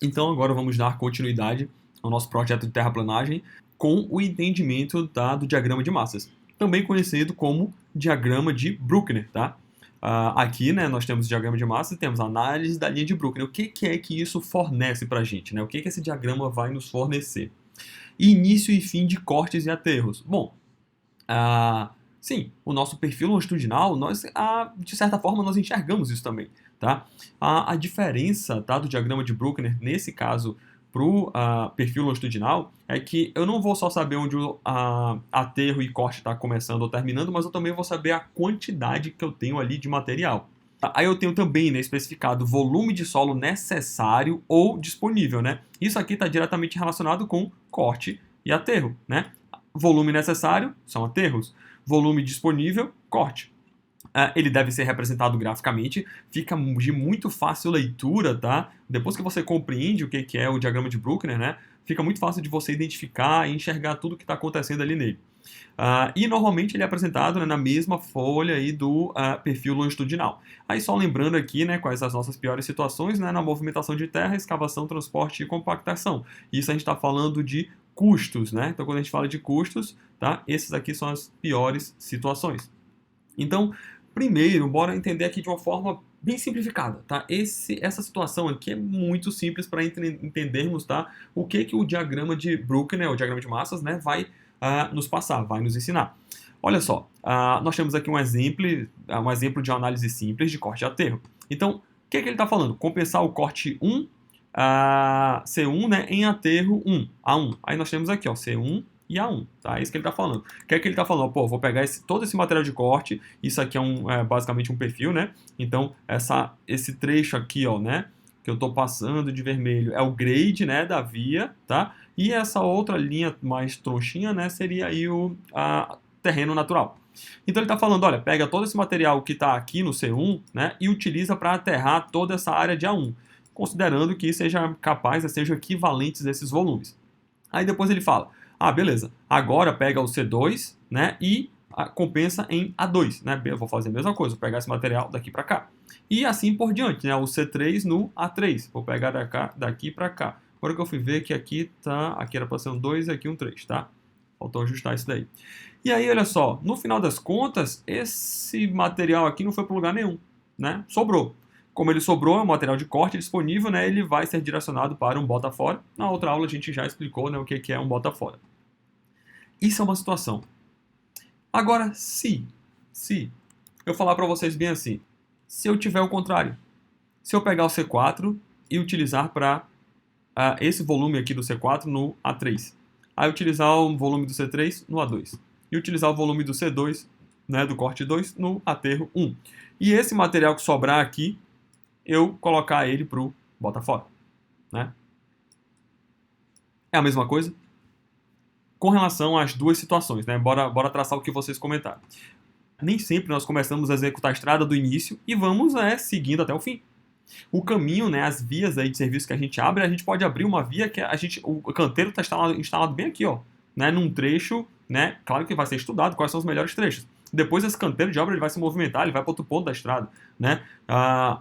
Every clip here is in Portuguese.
Então agora vamos dar continuidade ao nosso projeto de terraplanagem com o entendimento do diagrama de massas, também conhecido como diagrama de Bruckner, tá? Aqui, né, nós temos o diagrama de massas e temos a análise da linha de Bruckner. O que é que isso fornece para a gente, né? O que esse diagrama vai nos fornecer? Início e fim de cortes e aterros. Bom, sim, o nosso perfil longitudinal, de certa forma, nós enxergamos isso também, tá? A diferença, tá, do diagrama de Bruckner, nesse caso, para o perfil longitudinal, é que eu não vou só saber onde o aterro e corte está começando ou terminando, mas eu também vou saber a quantidade que eu tenho ali de material. Aí eu tenho também, né, especificado o volume de solo necessário ou disponível, né? Isso aqui está diretamente relacionado com corte e aterro, né? Volume necessário são aterros, volume disponível, corte. Ele deve ser representado graficamente, fica de muito fácil leitura, tá? Depois que você compreende o que é o diagrama de Bruckner, né? Fica muito fácil de você identificar e enxergar tudo que está acontecendo ali nele. E normalmente ele é apresentado, né, na mesma folha aí do perfil longitudinal. Aí só lembrando aqui, né, quais as nossas piores situações, né, na movimentação de terra, escavação, transporte e compactação. Isso a gente está falando de custos, né? Então quando a gente fala de custos, tá? Esses aqui são as piores situações. Então, primeiro, bora entender aqui de uma forma bem simplificada, tá? Essa situação aqui é muito simples para entendermos, tá? O que o diagrama de Bruckner, o diagrama de massas, né, vai nos passar, vai nos ensinar. Olha só, nós temos aqui um exemplo de uma análise simples de corte e aterro. Então, o que ele está falando? Compensar o corte 1, C1, né, em aterro 1, A1. Aí nós temos aqui, ó, C1 e A1, tá? É isso que ele está falando. O que ele está falando? Pô, vou pegar todo esse material de corte, isso aqui é basicamente um perfil, né? Então, esse trecho aqui, ó, né, que eu estou passando de vermelho é o grade, né, da via, tá? E essa outra linha mais tronchinha, né, seria aí o terreno natural. Então ele está falando, olha, pega todo esse material que está aqui no C1, né, e utiliza para aterrar toda essa área de A1, considerando que sejam equivalentes a esses volumes. Aí depois ele fala, beleza, agora pega o C2, né, e compensa em A2, né? Eu vou fazer a mesma coisa, vou pegar esse material daqui para cá. E assim por diante, né? O C3 no A3, vou pegar daqui para cá. Agora que eu fui ver que aqui era para ser um 2 e aqui um 3, tá? Faltou ajustar isso daí. E aí, olha só, no final das contas, esse material aqui não foi para lugar nenhum, né? Sobrou. Como ele sobrou, é um material de corte disponível, né? Ele vai ser direcionado para um bota fora. Na outra aula a gente já explicou, né, o que é um bota fora. Isso é uma situação. Agora, se eu falar para vocês bem assim, se eu tiver o contrário, se eu pegar o C4 e utilizar para esse volume aqui do C4 no A3, aí utilizar o volume do C3 no A2, e utilizar o volume do C2, né, do corte 2, no aterro 1. E esse material que sobrar aqui, eu colocar ele para o bota fora, né? É a mesma coisa? Com relação às duas situações, né? Bora traçar o que vocês comentaram. Nem sempre nós começamos a executar a estrada do início e vamos seguindo até o fim. O caminho, né, as vias aí de serviço que a gente pode abrir uma via que o canteiro está instalado bem aqui, ó, né, num trecho, né, claro que vai ser estudado quais são os melhores trechos. Depois esse canteiro de obra ele vai se movimentar, ele vai para outro ponto da estrada, né,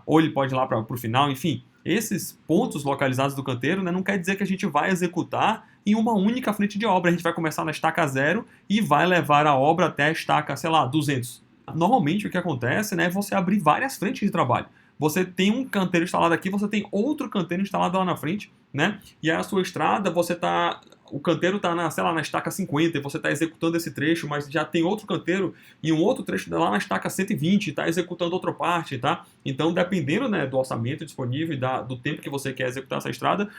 ou ele pode ir lá para o final, enfim. Esses pontos localizados do canteiro, né, não quer dizer que a gente vai executar em uma única frente de obra. A gente vai começar na estaca 0 e vai levar a obra até a estaca, sei lá, 200. Normalmente o que acontece, né, é você abrir várias frentes de trabalho. Você tem um canteiro instalado aqui, você tem outro canteiro instalado lá na frente, né? E aí a sua estrada, o canteiro está na estaca 50 e você está executando esse trecho, mas já tem outro canteiro e um outro trecho lá na estaca 120 está executando outra parte, tá? Então, dependendo, né, do orçamento disponível e do tempo que você quer executar essa estrada,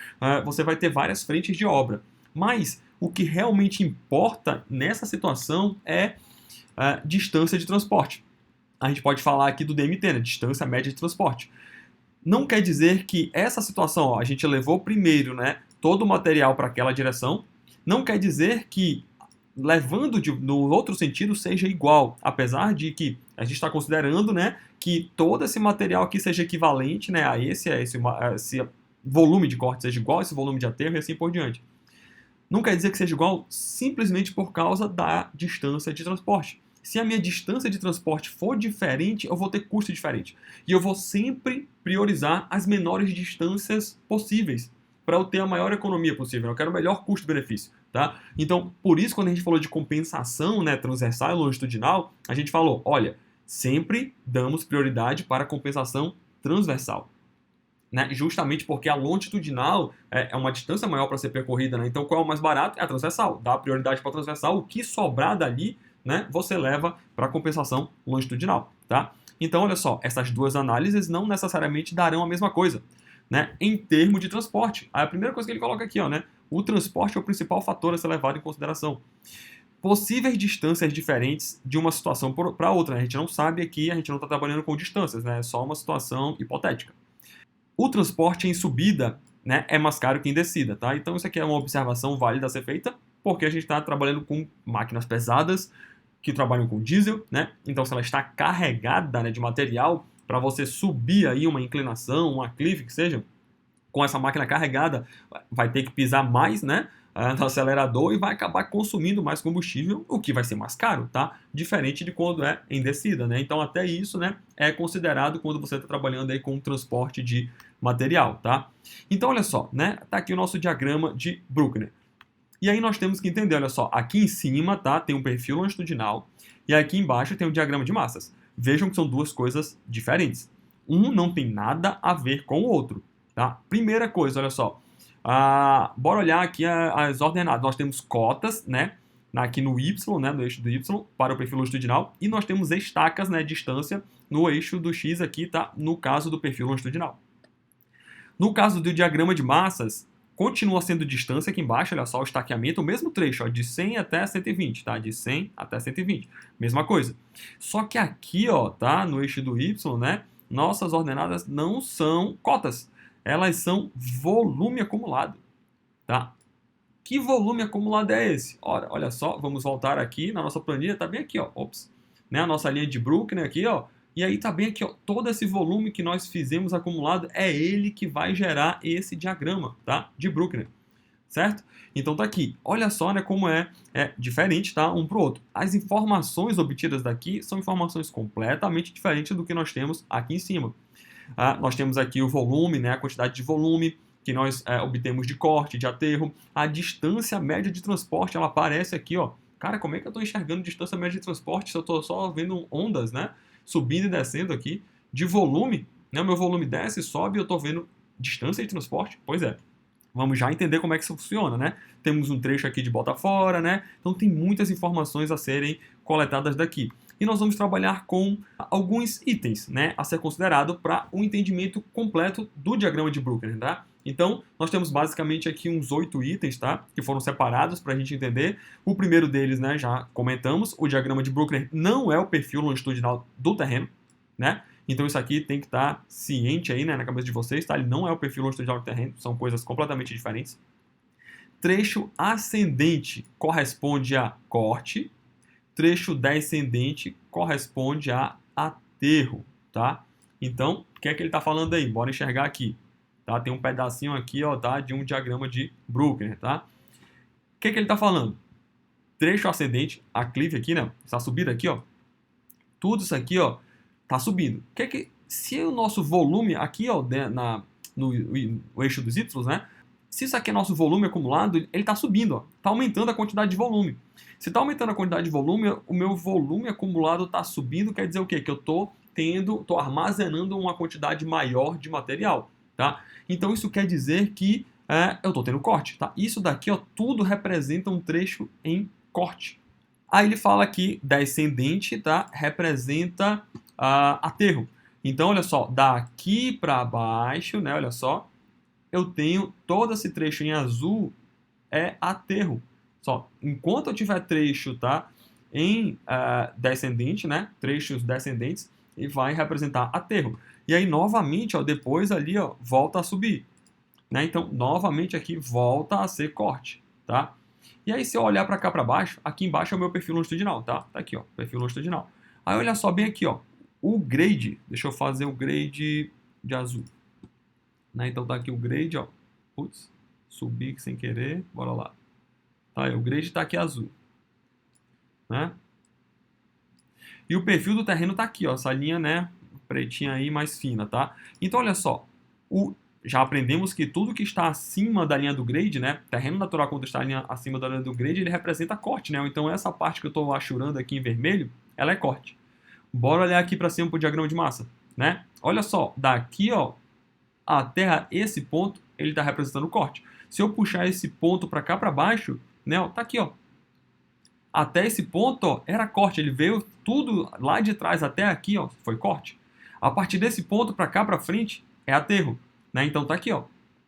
você vai ter várias frentes de obra. Mas o que realmente importa nessa situação é a distância de transporte. A gente pode falar aqui do DMT, né? Distância média de transporte. Não quer dizer que essa situação, ó, a gente levou primeiro, né, todo o material para aquela direção, não quer dizer que levando no outro sentido seja igual, apesar de que a gente está considerando, né, que todo esse material aqui seja equivalente, né, a esse volume de corte seja igual a esse volume de aterro e assim por diante. Não quer dizer que seja igual simplesmente por causa da distância de transporte. Se a minha distância de transporte for diferente, eu vou ter custo diferente. E eu vou sempre priorizar as menores distâncias possíveis. para eu ter a maior economia possível, eu quero o melhor custo-benefício, tá? Então, por isso, quando a gente falou de compensação, né, transversal e longitudinal, a gente falou, olha, sempre damos prioridade para a compensação transversal. Né? Justamente porque a longitudinal é uma distância maior para ser percorrida, né? Então, qual é o mais barato? É a transversal. Dá prioridade para a transversal. O que sobrar dali, né, você leva para a compensação longitudinal, tá? Então, olha só, essas duas análises não necessariamente darão a mesma coisa, né? Em termos de transporte. Aí a primeira coisa que ele coloca aqui, ó, né? O transporte é o principal fator a ser levado em consideração. Possíveis distâncias diferentes de uma situação para outra, né? A gente não sabe aqui, a gente não está trabalhando com distâncias, né? É só uma situação hipotética. O transporte em subida, né, é mais caro que em descida, tá? Então isso aqui é uma observação válida a ser feita, porque a gente está trabalhando com máquinas pesadas que trabalham com diesel, né? Então se ela está carregada, né, de material para você subir aí uma inclinação, uma cliff que seja, com essa máquina carregada, vai ter que pisar mais, né, no acelerador e vai acabar consumindo mais combustível, o que vai ser mais caro, tá? Diferente de quando é em descida, né? Então até isso, né, é considerado quando você está trabalhando aí com transporte de material, tá? Então olha só, né, tá aqui o nosso diagrama de Bruckner. E aí nós temos que entender, olha só, aqui em cima, tá, tem um perfil longitudinal e aqui embaixo tem um diagrama de massas. Vejam que são duas coisas diferentes. Um não tem nada a ver com o outro. Tá? Primeira coisa, olha só. Bora olhar aqui as ordenadas. Nós temos cotas, né? Aqui no Y, né? No eixo do Y, para o perfil longitudinal. E nós temos estacas, né? Distância no eixo do X aqui, tá? No caso do perfil longitudinal. No caso do diagrama de massas, continua sendo distância aqui embaixo, olha só, o estaqueamento, o mesmo trecho, ó, de 100 até 120, tá? De 100 até 120. Mesma coisa. Só que aqui, ó, tá? No eixo do Y, né? Nossas ordenadas não são cotas. Elas são volume acumulado, tá? Que volume acumulado é esse? Ora, olha só, vamos voltar aqui na nossa planilha, tá bem aqui, ó, ops, né? A nossa linha de Bruckner aqui, ó, e aí tá bem aqui, ó, todo esse volume que nós fizemos acumulado é ele que vai gerar esse diagrama, tá? De Bruckner, certo? Então tá aqui, olha só, né, como é diferente, tá? Um pro outro. As informações obtidas daqui são informações completamente diferentes do que nós temos aqui em cima. Nós temos aqui o volume, né, a quantidade de volume que nós obtemos de corte, de aterro. A distância média de transporte, ela aparece aqui, ó. Cara, como é que eu estou enxergando distância média de transporte se eu estou só vendo ondas, né, subindo e descendo aqui? De volume, né, o meu volume desce e sobe e eu estou vendo distância de transporte? Pois é. Vamos já entender como é que isso funciona, né? Temos um trecho aqui de bota fora, né? Então tem muitas informações a serem coletadas daqui. E nós vamos trabalhar com alguns itens, né, a ser considerado para o entendimento completo do diagrama de Bruckner, tá? Então, nós temos basicamente aqui uns 8 itens, tá? Que foram separados para a gente entender. O primeiro deles, né, já comentamos, o diagrama de Bruckner não é o perfil longitudinal do terreno, né? Então isso aqui tem que estar ciente aí, né, na cabeça de vocês, tá? Ele não é o perfil longitudinal do terreno, são coisas completamente diferentes. Trecho ascendente corresponde a corte, trecho descendente corresponde a aterro, tá? Então, o que é que ele está falando aí? Bora enxergar aqui, tá? Tem um pedacinho aqui, ó, tá? De um diagrama de Bruckner, tá? O que é que ele está falando? Trecho ascendente, a clive aqui, né? Essa subida aqui, ó. Tudo isso aqui, ó, tá subindo. Se o nosso volume aqui, ó, no eixo dos Y, né? Se isso aqui é nosso volume acumulado, ele está subindo, ó, está aumentando a quantidade de volume. Se está aumentando a quantidade de volume, o meu volume acumulado está subindo, quer dizer o quê? Que eu estou armazenando uma quantidade maior de material, tá? Então isso quer dizer que eu estou tendo corte, tá? Isso daqui, ó, tudo representa um trecho em corte. Aí ele fala que descendente, tá? Representa aterro. Então, olha só, daqui para baixo, né? Olha só, eu tenho todo esse trecho em azul é aterro. Só, enquanto eu tiver trecho, tá, em descendente, né, trechos descendentes, ele vai representar aterro. E aí, novamente, ó, depois ali, ó, volta a subir. Né? Então, novamente aqui, volta a ser corte, tá? E aí, se eu olhar para cá para baixo, aqui embaixo é o meu perfil longitudinal, tá? Tá aqui, ó, perfil longitudinal. Aí, olha só bem aqui, ó, o grade, deixa eu fazer o grade de azul. Né? Então tá aqui o grade, ó. Putz, subi sem querer, bora lá. Tá aí, o grade tá aqui azul. Né? E o perfil do terreno tá aqui, ó, essa linha, né, pretinha aí, mais fina, tá? Então olha só, já aprendemos que tudo que está acima da linha do grade, né, terreno natural quando está acima da linha do grade, ele representa corte, né? Então essa parte que eu estou achurando aqui em vermelho, ela é corte. Bora olhar aqui para cima para o diagrama de massa, né? Olha só, daqui, ó, até esse ponto, ele está representando corte. Se eu puxar esse ponto para cá para baixo, né, ó, tá aqui, ó. Até esse ponto, ó, era corte. Ele veio tudo lá de trás até aqui, ó, foi corte. A partir desse ponto para cá para frente é aterro, né? Então tá aqui, ó,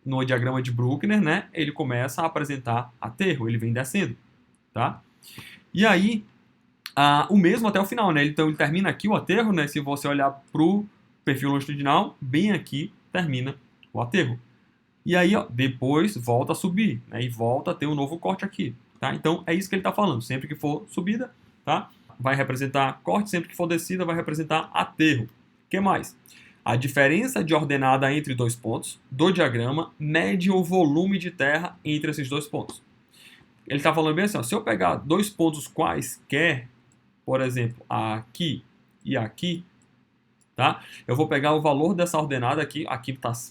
no diagrama de Bruckner, né? Ele começa a apresentar aterro, ele vem descendo, tá? E aí o mesmo até o final, né? Então ele termina aqui o aterro, né? Se você olhar pro perfil longitudinal, bem aqui termina o aterro. E aí, ó, depois volta a subir, né? E volta a ter um novo corte aqui, tá? Então é isso que ele está falando. Sempre que for subida, tá? Vai representar corte, sempre que for descida vai representar aterro. O que mais? A diferença de ordenada entre dois pontos do diagrama mede o volume de terra entre esses dois pontos. Ele está falando bem assim, ó, se eu pegar dois pontos quaisquer, por exemplo, aqui e aqui, tá? Eu vou pegar o valor dessa ordenada aqui,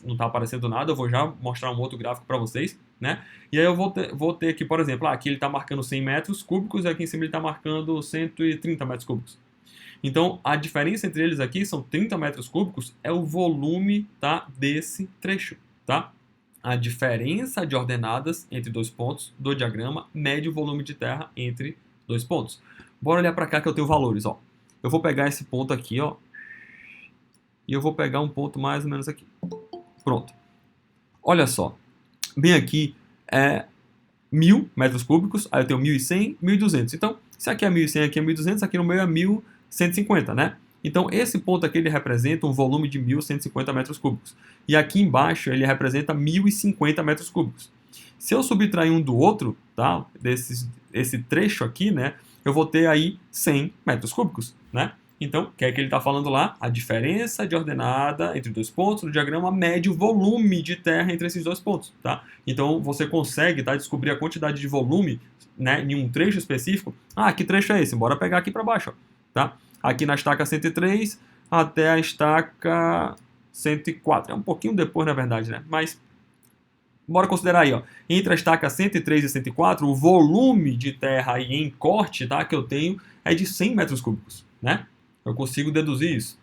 não está aparecendo nada, eu vou já mostrar um outro gráfico para vocês, né? E aí eu vou ter aqui, por exemplo, aqui ele está marcando 100 metros cúbicos e aqui em cima ele está marcando 130 metros cúbicos. Então, a diferença entre eles aqui são 30 metros cúbicos, é o volume, tá, desse trecho, tá? A diferença de ordenadas entre dois pontos do diagrama mede o volume de terra entre dois pontos. Bora olhar para cá que eu tenho valores, ó. Eu vou pegar esse ponto aqui, ó, e eu vou pegar um ponto mais ou menos aqui. Pronto. Olha só. Bem aqui é 1.000 metros cúbicos, aí eu tenho 1.100, 1.200. Então, se aqui é 1.100, aqui é 1.200, aqui no meio é 1.150, né? Então, esse ponto aqui ele representa um volume de 1.150 metros cúbicos. E aqui embaixo ele representa 1.050 metros cúbicos. Se eu subtrair um do outro, tá? Esse trecho aqui, né? Eu vou ter aí 100 metros cúbicos, né? Então, o que é que ele está falando lá? A diferença de ordenada entre dois pontos no diagrama mede o volume de terra entre esses dois pontos, tá? Então, você consegue, tá, descobrir a quantidade de volume, né, em um trecho específico. Ah, que trecho é esse? Bora pegar aqui para baixo, ó, tá? Aqui na estaca 103 até a estaca 104. É um pouquinho depois, na verdade, né? Mas bora considerar aí, ó. Entre a estaca 103 e 104, o volume de terra aí em corte, tá, que eu tenho é de 100 metros cúbicos, né? Eu consigo deduzir isso.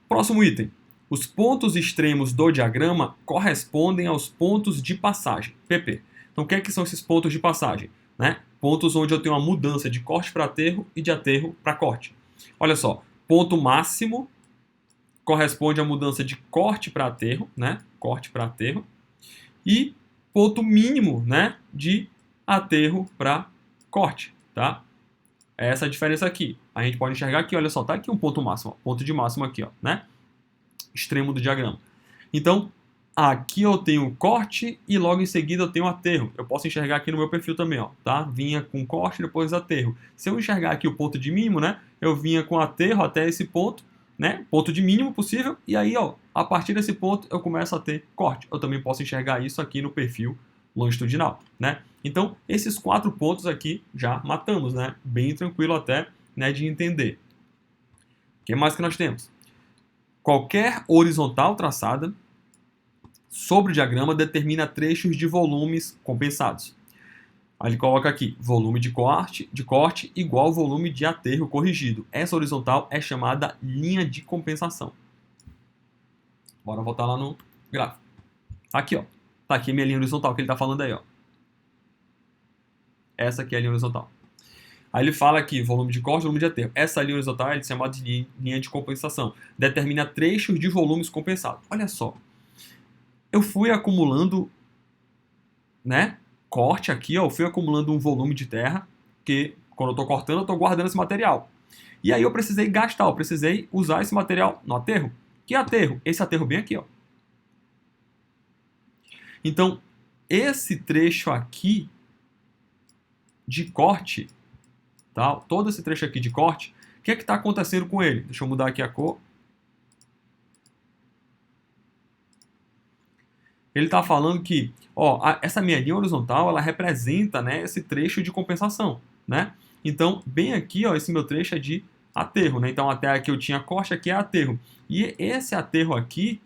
Próximo item. Os pontos extremos do diagrama correspondem aos pontos de passagem, PP. Então, o que é que são esses pontos de passagem? Né? Pontos onde eu tenho uma mudança de corte para aterro e de aterro para corte. Olha só, ponto máximo corresponde à mudança de corte para aterro, né? Corte para aterro. E ponto mínimo, né? De aterro para corte, tá? É essa a diferença aqui. A gente pode enxergar aqui, olha só, tá aqui um ponto máximo, ó, ponto de máximo aqui, ó, né? Extremo do diagrama. Então, aqui eu tenho corte e logo em seguida eu tenho aterro. Eu posso enxergar aqui no meu perfil também, ó, tá? Vinha com corte e depois aterro. Se eu enxergar aqui o ponto de mínimo, né? Eu vinha com aterro até esse ponto, né? Ponto de mínimo possível. E aí, ó, a partir desse ponto eu começo a ter corte. Eu também posso enxergar isso aqui no perfil longitudinal, né? Então, esses 4 pontos aqui já matamos, né? Bem tranquilo até, né, de entender. O que mais que nós temos? Qualquer horizontal traçada sobre o diagrama determina trechos de volumes compensados. Aí ele coloca aqui, volume de corte igual volume de aterro corrigido. Essa horizontal é chamada linha de compensação. Bora voltar lá no gráfico. Aqui, ó. Tá aqui minha linha horizontal que ele está falando aí, ó. Essa aqui é a linha horizontal. Aí ele fala aqui, volume de corte, volume de aterro. Essa linha horizontal é chamada de linha de compensação. Determina trechos de volumes compensados. Olha só. Eu fui acumulando, né, corte aqui, ó. Eu fui acumulando um volume de terra, que quando eu estou cortando, eu estou guardando esse material. E aí eu precisei gastar, eu precisei usar esse material no aterro. Que aterro? Esse aterro bem aqui, ó. Então, esse trecho aqui de corte, tá? Todo esse trecho aqui de corte, o que é que está acontecendo com ele? Deixa eu mudar aqui a cor. Ele está falando que, ó, essa minha linha horizontal, ela representa, né, esse trecho de compensação, né? Então, bem aqui, ó, esse meu trecho é de aterro, né? Então, até aqui eu tinha corte, aqui é aterro. E esse aterro aqui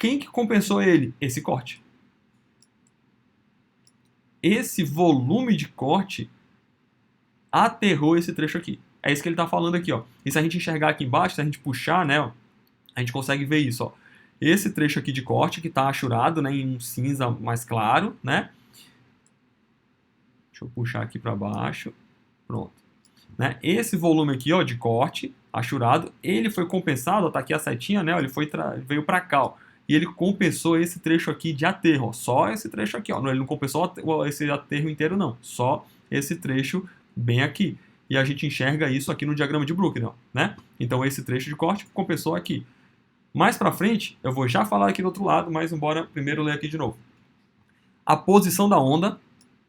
Quem que compensou ele? Esse corte. Esse volume de corte aterrou esse trecho aqui. É isso que ele está falando aqui, ó. E se a gente enxergar aqui embaixo, se a gente puxar, né, ó, a gente consegue ver isso, ó. Esse trecho aqui de corte que está achurado, né, em um cinza mais claro, né? Deixa eu puxar aqui para baixo. Pronto. Né? Esse volume aqui, ó, de corte achurado, ele foi compensado, ó, tá aqui a setinha, né? Ó, ele veio para cá, ó, e ele compensou esse trecho aqui de aterro, ó, só esse trecho aqui, ó. Ele não compensou esse aterro inteiro, não, só esse trecho bem aqui. E a gente enxerga isso aqui no diagrama de Bruckner, ó, né? Então esse trecho de corte compensou aqui. Mais para frente, eu vou já falar aqui do outro lado, mas embora primeiro ler aqui de novo. A posição da onda,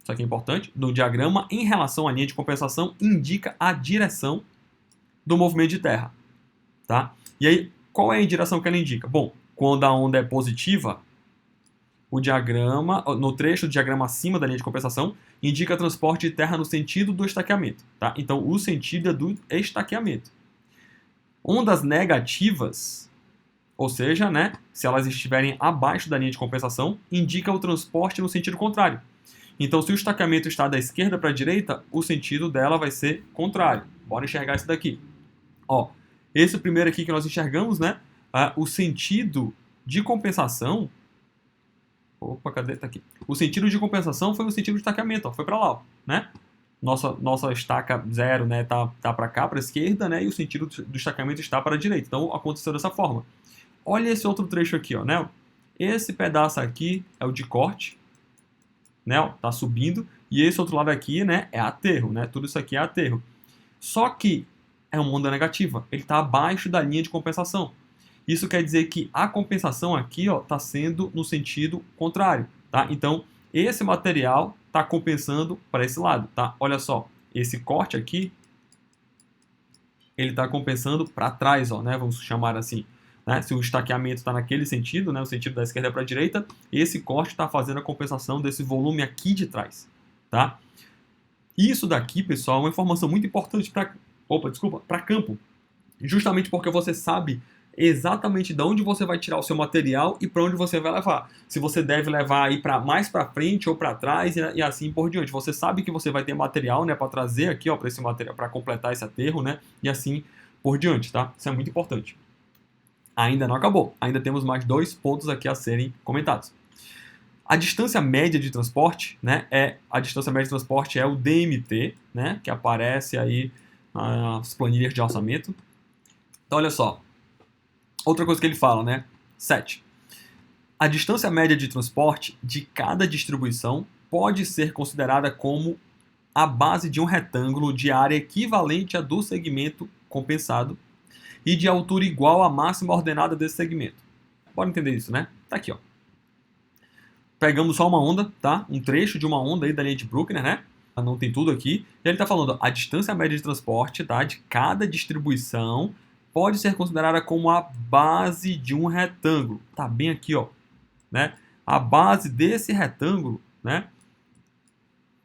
isso aqui é importante, do diagrama em relação à linha de compensação indica a direção do movimento de terra, tá? E aí, qual é a direção que ela indica? Bom, quando a onda é positiva, o diagrama, no trecho do diagrama acima da linha de compensação, indica transporte de terra no sentido do estaqueamento, tá? Então, o sentido é do estaqueamento. Ondas negativas, ou seja, né, se elas estiverem abaixo da linha de compensação, indica o transporte no sentido contrário. Então, se o estaqueamento está da esquerda para a direita, o sentido dela vai ser contrário. Bora enxergar isso daqui. Ó, esse primeiro aqui que nós enxergamos, né? O sentido de compensação... Opa, cadê? Tá aqui. O sentido de compensação foi o sentido de estaqueamento, ó, foi para lá, ó, né? Nossa estaca zero, né, tá para cá, para a esquerda, né? E o sentido do estaqueamento está para a direita. Então, aconteceu dessa forma. Olha esse outro trecho aqui, ó, né? Esse pedaço aqui é o de corte, né? Ó, tá subindo. E esse outro lado aqui, né, é aterro, né? Tudo isso aqui é aterro. Só que é uma onda negativa. Ele está abaixo da linha de compensação. Isso quer dizer que a compensação aqui está sendo no sentido contrário. Tá? Então, esse material está compensando para esse lado. Tá? Olha só, esse corte aqui, ele está compensando para trás, ó, né? Vamos chamar assim. Né? Se o estaqueamento está naquele sentido, né? O sentido da esquerda para a direita, esse corte está fazendo a compensação desse volume aqui de trás. Tá? Isso daqui, pessoal, é uma informação muito importante para campo. Justamente porque você sabe exatamente de onde você vai tirar o seu material e para onde você vai levar. Se você deve levar aí mais para frente ou para trás e assim por diante. Você sabe que você vai ter material, né, para trazer aqui, ó, para esse material, para completar esse aterro, né, e assim por diante, tá? Isso é muito importante. Ainda não acabou. Ainda temos mais 2 pontos aqui a serem comentados. A distância média de transporte, né, a distância média de transporte é o DMT, né, que aparece aí nas planilhas de orçamento. Então, olha só. Outra coisa que ele fala, né? 7. A distância média de transporte de cada distribuição pode ser considerada como a base de um retângulo de área equivalente à do segmento compensado e de altura igual à máxima ordenada desse segmento. Pode entender isso, né? Tá aqui, ó. Pegamos só uma onda, tá? Um trecho de uma onda aí da linha de Bruckner, né? Não tem tudo aqui. E ele está falando, a distância média de transporte, tá, de cada distribuição pode ser considerada como a base de um retângulo. Tá bem aqui, ó, né? A base desse retângulo, né?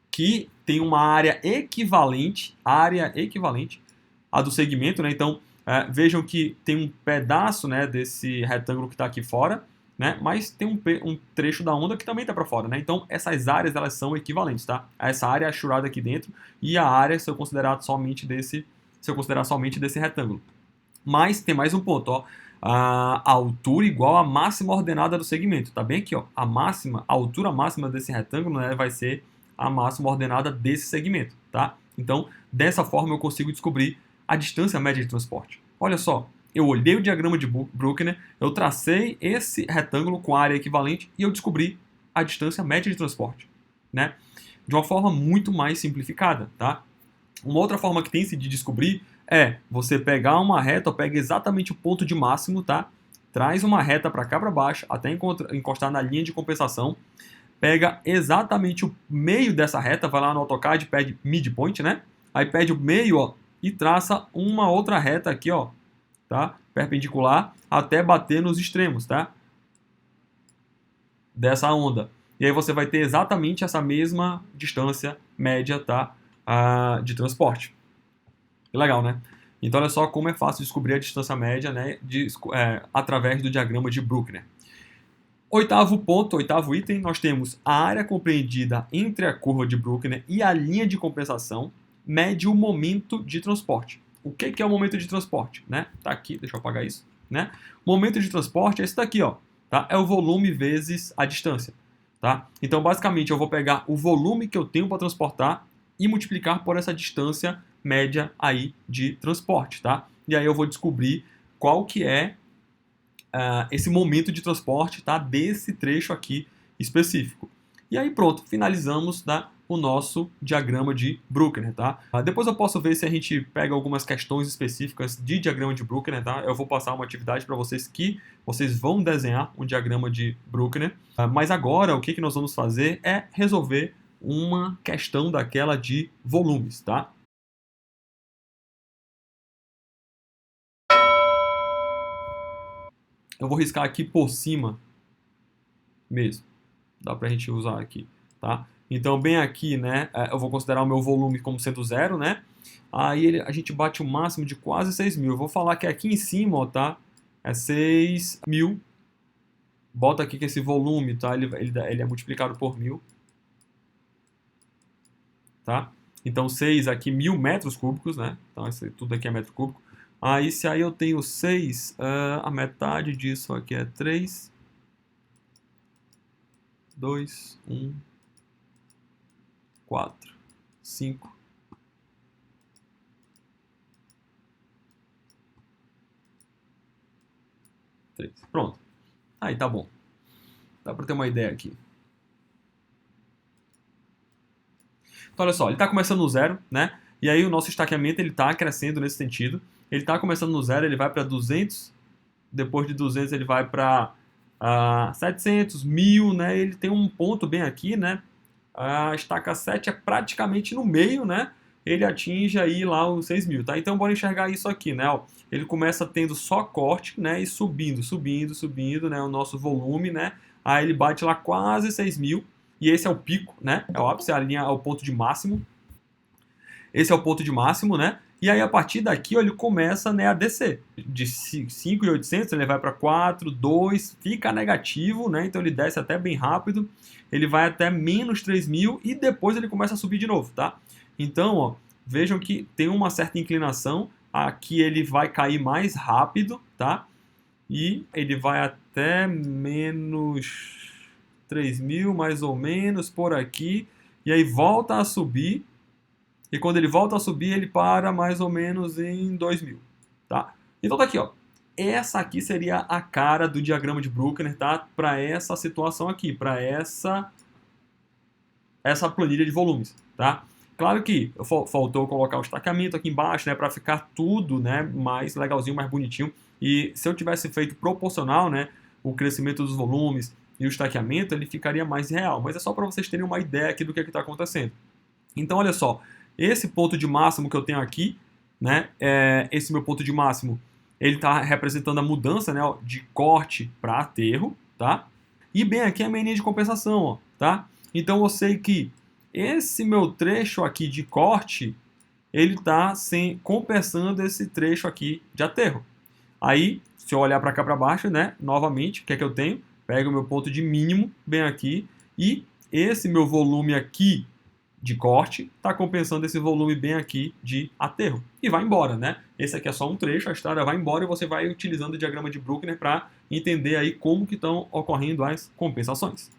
Que tem uma área equivalente à do segmento, né? Então, vejam que tem um pedaço, né, desse retângulo que está aqui fora, né? Mas tem um trecho da onda que também está para fora, né? Então, essas áreas elas são equivalentes, tá? Essa área achurada aqui dentro e a área se eu considerar somente desse retângulo. Mas tem mais um ponto, ó. A altura igual à máxima ordenada do segmento. Tá bem aqui, ó. A altura máxima desse retângulo, né, vai ser a máxima ordenada desse segmento, tá? Então, dessa forma eu consigo descobrir a distância média de transporte. Olha só, eu olhei o diagrama de Bruckner, eu tracei esse retângulo com área equivalente e eu descobri a distância média de transporte, né? De uma forma muito mais simplificada, tá? Uma outra forma que tem-se de descobrir é você pegar uma reta, pega exatamente o ponto de máximo, tá? Traz uma reta para cá para baixo, até encostar na linha de compensação, pega exatamente o meio dessa reta, vai lá no AutoCAD, pede midpoint, né? Aí pede o meio, ó, e traça uma outra reta aqui, ó, tá? Perpendicular até bater nos extremos, tá? Dessa onda. E aí você vai ter exatamente essa mesma distância média, tá? De transporte. Que legal, né? Então, olha só como é fácil descobrir a distância média, né, através do diagrama de Bruckner. Oitavo ponto, oitavo item, nós temos a área compreendida entre a curva de Bruckner e a linha de compensação mede o momento de transporte. O que é o momento de transporte? Né? Tá aqui, deixa eu apagar isso. Né? O momento de transporte é esse daqui, ó, tá? É o volume vezes a distância. Tá? Então, basicamente, eu vou pegar o volume que eu tenho para transportar e multiplicar por essa distância média aí de transporte. Tá? E aí eu vou descobrir qual que é esse momento de transporte, tá, desse trecho aqui específico. E aí pronto, finalizamos, tá, o nosso diagrama de Bruckner. Tá? Depois eu posso ver se a gente pega algumas questões específicas de diagrama de Bruckner. Tá? Eu vou passar uma atividade para vocês que vocês vão desenhar um diagrama de Bruckner. Mas agora o que nós vamos fazer é resolver uma questão daquela de volumes. Tá? Eu vou riscar aqui por cima mesmo. Dá pra gente usar aqui, tá? Então, bem aqui, né, eu vou considerar o meu volume como sendo zero, né? Aí a gente bate um máximo de quase 6.000. Eu vou falar que aqui em cima, ó, tá? É 6.000. Bota aqui que esse volume, tá? Ele é multiplicado por 1.000. Tá? Então, 6 aqui, 1.000 metros cúbicos, né? Então, tudo aqui é metro cúbico. Aí, se aí eu tenho 6, a metade disso aqui é 3. 2, 1, 4, 5. Pronto. Aí tá bom. Dá para ter uma ideia aqui. Então olha só, ele está começando no zero, né? E aí o nosso estaqueamento ele está crescendo nesse sentido. Ele está começando no zero, ele vai para 200. Depois de 200 ele vai para 700, 1.000, né? Ele tem um ponto bem aqui, né? A estaca 7 é praticamente no meio, né? Ele atinge aí lá os 6.000, tá? Então bora enxergar isso aqui, né? Ó, ele começa tendo só corte, né? E subindo, subindo, subindo, né? O nosso volume, né? Aí ele bate lá quase 6.000. E esse é o pico, né? É o ápice, a linha é o ponto de máximo. Esse é o ponto de máximo, né? E aí, a partir daqui, ó, ele começa, né, a descer. De 5.800, ele vai para 4, 2, fica negativo, né? Então, ele desce até bem rápido. Ele vai até menos 3.000 e depois ele começa a subir de novo, tá? Então, ó, vejam que tem uma certa inclinação. Aqui ele vai cair mais rápido, tá? E ele vai até menos 3.000, mais ou menos, por aqui. E aí volta a subir. E quando ele volta a subir, ele para mais ou menos em 2.000, tá? Então tá aqui, ó. Essa aqui seria a cara do diagrama de Bruckner, tá? Para essa situação aqui, para essa planilha de volumes, tá? Claro que faltou colocar o estaqueamento aqui embaixo, né, para ficar tudo, né, mais legalzinho, mais bonitinho. E se eu tivesse feito proporcional, né, o crescimento dos volumes e o estaqueamento, ele ficaria mais real. Mas é só para vocês terem uma ideia aqui do que está acontecendo. Então, olha só. Esse ponto de máximo que eu tenho aqui, né, esse meu ponto de máximo, ele está representando a mudança, né, ó, de corte para aterro, tá? E bem aqui é a minha linha de compensação, ó, tá? Então eu sei que esse meu trecho aqui de corte, ele está compensando esse trecho aqui de aterro. Aí, se eu olhar para cá para baixo, né, novamente, o que é que eu tenho? Pego o meu ponto de mínimo bem aqui e esse meu volume aqui de corte está compensando esse volume bem aqui de aterro. E vai embora, né? Esse aqui é só um trecho, a estrada vai embora e você vai utilizando o diagrama de Bruckner para entender aí como que estão ocorrendo as compensações.